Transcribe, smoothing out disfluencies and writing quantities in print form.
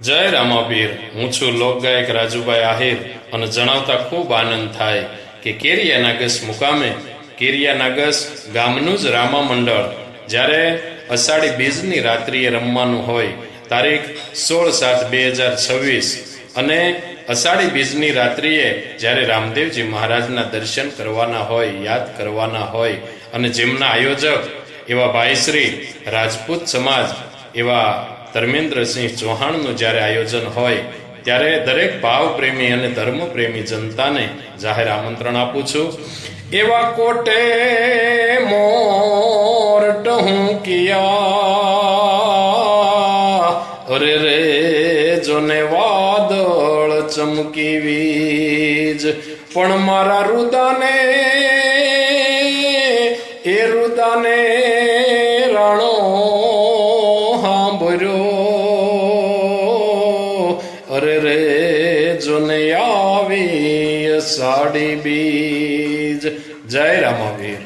જય રામાપીર। હું છું લોકગાયક રાજુભાઈ આહિર અને જણાવતા ખૂબ આનંદ થાય કે કેરિયા નાગસ મુકામે કેરિયા નાગસ ગામનું જ રામા મંડળ જ્યારે અષાઢી બીજની રાત્રિએ રમવાનું હોય તારીખ 16/7/2026 અને અષાઢી બીજની રાત્રિએ જ્યારે રામદેવજી મહારાજના દર્શન કરવાના હોય, યાદ કરવાના હોય અને જેમના આયોજક એવા ભાઈશ્રી રાજપૂત સમાજ એવા ધર્મેન્દ્રસિંહ ચૌહાણનું જ્યારે આયોજન હોય ત્યારે દરેક ભાવપ્રેમી અને ધર્મપ્રેમી જનતાને જાહેર આમંત્રણ આપું છું। એવા કોટે મોરટ હું કિયા અરે રે જોને વાદળ ચમકી વીજ પણ મારા રુદાને રાણો અરે રે જોને આવી અષાઢી બીજ। જય રામાવીર।